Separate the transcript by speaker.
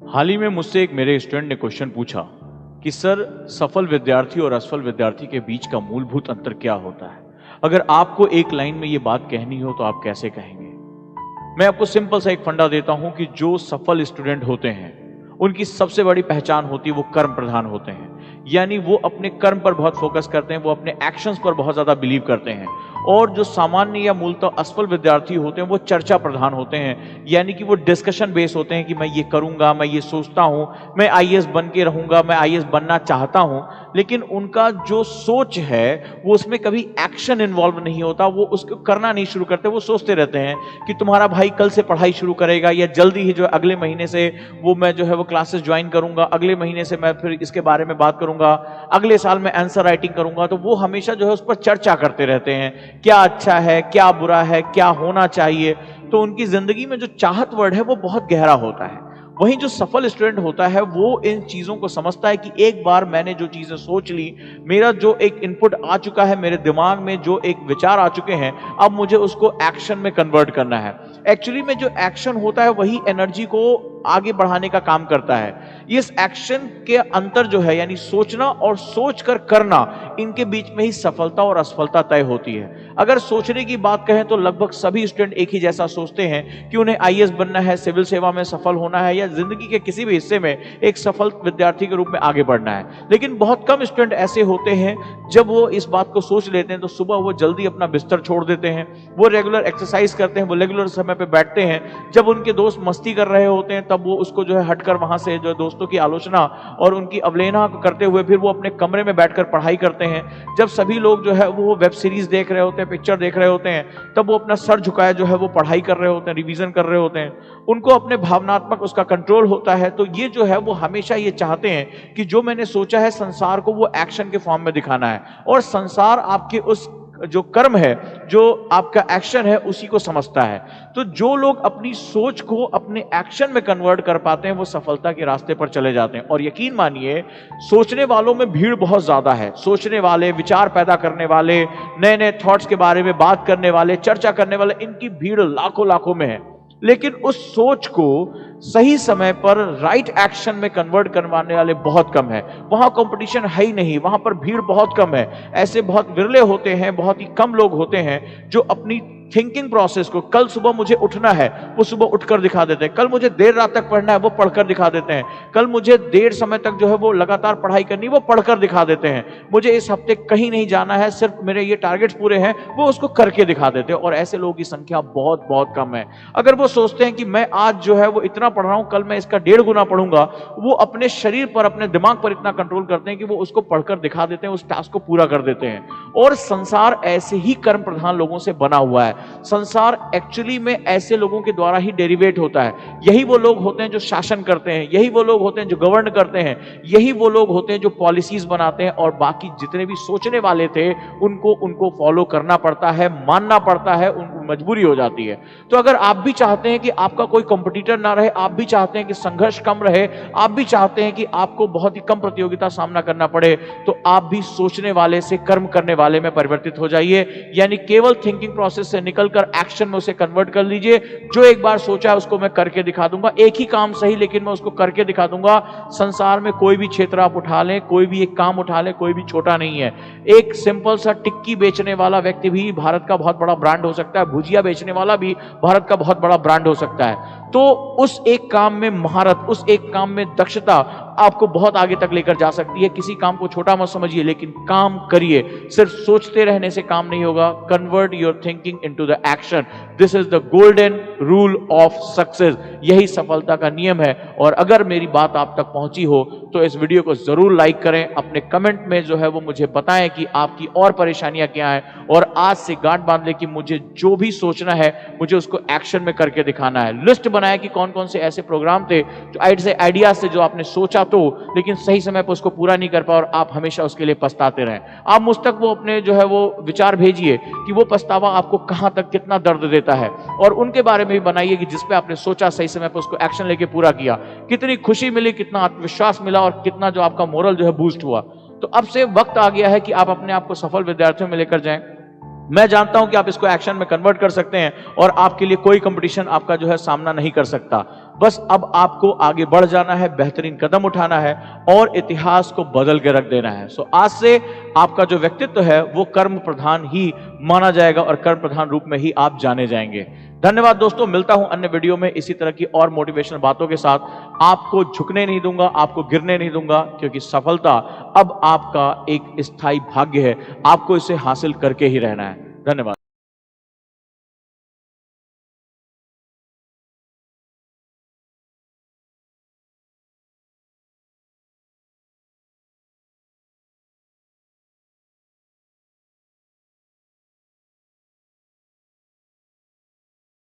Speaker 1: हाल ही में मुझसे एक मेरे स्टूडेंट ने क्वेश्चन पूछा कि सर, सफल विद्यार्थी और असफल विद्यार्थी के बीच का मूलभूत अंतर क्या होता है? अगर आपको एक लाइन में ये बात कहनी हो तो आप कैसे कहेंगे? मैं आपको सिंपल सा एक फंडा देता हूं कि जो सफल स्टूडेंट होते हैं उनकी सबसे बड़ी पहचान होती है वो कर्म प्रधान होते हैं। यानी वो अपने कर्म पर बहुत फोकस करते हैं, वो अपने एक्शंस पर बहुत ज्यादा बिलीव करते हैं। और जो सामान्य या मूलतः असफल विद्यार्थी होते हैं वो चर्चा प्रधान होते हैं, यानी कि वो डिस्कशन बेस होते हैं कि मैं ये करूंगा, मैं ये सोचता हूं, मैं आईएएस बन के रहूंगा, मैं आईएएस बनना चाहता हूं। लेकिन उनका जो सोच है वो उसमें कभी एक्शन इन्वॉल्व नहीं होता, वो उसको करना नहीं शुरू करते। वो सोचते रहते हैं कि तुम्हारा भाई कल से पढ़ाई शुरू करेगा या जल्दी ही जो है अगले महीने से वो मैं जो है वो क्लासेस ज्वाइन करूंगा, अगले महीने से मैं फिर इसके बारे में बात करूंगा, अगले साल मैं आंसर राइटिंग करूंगा। तो वो हमेशा जो है उस पर चर्चा करते रहते हैं, क्या अच्छा है, क्या बुरा है, क्या होना चाहिए। तो उनकी जिंदगी में जो चाहत वर्ड है वो बहुत गहरा होता है। वहीं जो सफल स्टूडेंट होता है वो इन चीजों को समझता है कि एक बार मैंने जो चीजें सोच ली, मेरा जो एक इनपुट आ चुका है, मेरे दिमाग में जो एक विचार आ चुके हैं, अब मुझे उसको एक्शन में कन्वर्ट करना है। एक्चुअली में जो एक्शन होता है वही एनर्जी को आगे बढ़ाने का काम करता है। इस एक्शन के अंतर जो है, यानी सोचना और सोच कर करना, इनके बीच में ही सफलता और असफलता तय होती है। अगर सोचने की बात कहें तो लगभग सभी स्टूडेंट एक ही जैसा सोचते हैं कि उन्हें आईएएस बनना है, सिविल सेवा में सफल होना है या जिंदगी के किसी भी हिस्से में एक सफल विद्यार्थी के रूप में आगे बढ़ना है। लेकिन बहुत कम स्टूडेंट ऐसे होते हैं जब वो इस बात को सोच लेते हैं तो सुबह वो जल्दी अपना बिस्तर छोड़ देते हैं, वो रेगुलर एक्सरसाइज करते हैं, वो रेगुलर समय पे बैठते हैं। जब उनके दोस्त मस्ती कर रहे होते हैं तब वो उसको जो है हटकर वहां से जो दोस्तों की आलोचना और उनकी अवहेलना करते हुए फिर वो अपने कमरे में बैठकर पढ़ाई करते हैं। जब सभी लोग जो है वो वेब सीरीज देख रहे होते हैं, पिक्चर देख रहे होते हैं, तब वो अपना सर झुकाए जो है वो पढ़ाई कर रहे होते हैं, रिवीजन कर रहे होते हैं। उनको अपने भावनात्मक उसका कंट्रोल होता है। तो ये जो है वो हमेशा ये चाहते हैं कि जो मैंने सोचा है संसार को वो एक्शन के फॉर्म में दिखाना है, और संसार आपके उस जो कर्म है, जो आपका एक्शन है, उसी को समझता है। तो जो लोग अपनी सोच को अपने एक्शन में कन्वर्ट कर पाते हैं वो सफलता के रास्ते पर चले जाते हैं। और यकीन मानिए, सोचने वालों में भीड़ बहुत ज्यादा है। सोचने वाले, विचार पैदा करने वाले, नए नए थॉट्स के बारे में बात करने वाले, चर्चा करने वाले, इनकी भीड़ लाखों लाखों में है। लेकिन उस सोच को सही समय पर राइट एक्शन में कन्वर्ट करवाने वाले बहुत कम है। वहां कंपटीशन है ही नहीं, वहां पर भीड़ बहुत कम है। ऐसे बहुत विरले होते हैं, बहुत ही कम लोग होते हैं जो अपनी थिंकिंग प्रोसेस को, कल सुबह मुझे उठना है, वो सुबह उठकर दिखा देते हैं। कल मुझे देर रात तक पढ़ना है, वो पढ़कर दिखा देते हैं। कल मुझे देर समय तक जो है वो लगातार पढ़ाई करनी, वो पढ़कर दिखा देते हैं। मुझे इस हफ्ते कहीं नहीं जाना है, सिर्फ मेरे ये टारगेट्स पूरे हैं, वो उसको करके दिखा देते हैं। और ऐसे लोगों की संख्या बहुत बहुत कम है। अगर वो सोचते हैं कि मैं आज जो है वो इतना पढ़ रहा हूं, कल मैं इसका 1.5 गुना पढ़ूंगा, वो अपने शरीर पर, अपने दिमाग पर इतना कंट्रोल करते हैं कि वो उसको पढ़कर दिखा देते हैं, उस टास्क को पूरा कर देते हैं। और संसार ऐसे ही कर्म प्रधान लोगों से बना हुआ है। संसार एक्चुअली में ऐसे लोगों के द्वारा ही डेरिवेट होता है। यही वो लोग होते हैं जो शासन करते हैं, यही वो लोग होते हैं जो गवर्न करते हैं, यही वो लोग होते हैं जो पॉलिसीज बनाते हैं। और बाकी जितने भी सोचने वाले थे उनको फॉलो करना पड़ता है, मानना पड़ता है, उनको मजबूरी हो जाती है। तो अगर आप भी चाहते हैं कि आपका कोई कंपटीटर ना रहे, आप भी चाहते हैं कि संघर्ष कम रहे, आप भी चाहते हैं कि आपको बहुत ही कम प्रतियोगिता सामना करना पड़े, तो आप भी सोचने वाले से कर्म करने वाले में परिवर्तित हो जाइए। यानी केवल थिंकिंग प्रोसेस से निकलकर एक्शन में उसे कन्वर्ट कर लीजिए। जो एक बार सोचा है उसको मैं करके दिखा दूंगा, एक ही काम सही लेकिन मैं उसको करके दिखा दूंगा। संसार में कोई भी क्षेत्र आप उठा लें, कोई भी एक काम उठा लें, कोई भी छोटा नहीं है। एक सिंपल सा टिक्की बेचने वाला व्यक्ति भी भारत का बहुत बड़ा ब्रांड हो सकता है, भुजिया बेचने वाला भी भारत का बहुत बड़ा ब्रांड हो सकता है। तो उस एक काम में महारत, उस एक काम में दक्षता आपको बहुत आगे तक लेकर जा सकती है। किसी काम को छोटा मत समझिए, लेकिन काम करिए। सिर्फ सोचते रहने से काम नहीं होगा। Convert your thinking into the action. This is the golden rule of success. यही सफलता का नियम है। और अगर मेरी बात आप तक पहुंची हो तो इस वीडियो को जरूर लाइक करें। अपने कमेंट में जो है वो मुझे बताएं कि आपकी और परेशानियां क्या हैं, और आज से गांठ बांध ले कि मुझे जो भी सोचना है मुझे उसको एक्शन में करके दिखाना है। लिस्ट बनाया कि कौन कौन से ऐसे प्रोग्राम थे जो आइडिया से जो आपने सोचा तो, लेकिन सही समय पर उसको पूरा नहीं कर पाए और आप हमेशा उसके लिए पछताते रहें। आप मुझ तक वो अपने जो है वो विचार भेजिए कि वो पछतावा आपको कहां तक कितना दर्द देता है, और उनके बारे में भी बनाइए कि जिस पे आपने सोचा सही समय पर उसको एक्शन लेके पूरा किया, कितनी खुशी मिली, कितना आत्मविश्वास मिला, और कितना जो आपका मोरल जो है बूस्ट हुआ। तो अब से वक्त आ गया है कि आप अपने आप को सफल विद्यार्थियों में लेकर जाएं। मैं जानता हूं कि आप इसको एक्शन में कन्वर्ट कर सकते हैं, और आपके लिए कोई कंपटीशन आपका जो है सामना नहीं कर सकता। बस अब आपको आगे बढ़ जाना है, बेहतरीन कदम उठाना है और इतिहास को बदल के रख देना है। सो आज से आपका जो व्यक्तित्व है वो कर्म प्रधान ही माना जाएगा और कर्म प्रधान रूप में ही आप जाने जाएंगे। धन्यवाद दोस्तों, मिलता हूं अन्य वीडियो में इसी तरह की और मोटिवेशनल बातों के साथ। आपको झुकने नहीं दूंगा, आपको गिरने नहीं दूंगा, क्योंकि सफलता अब आपका एक स्थायी भाग्य है, आपको इसे हासिल करके ही रहना है। धन्यवाद।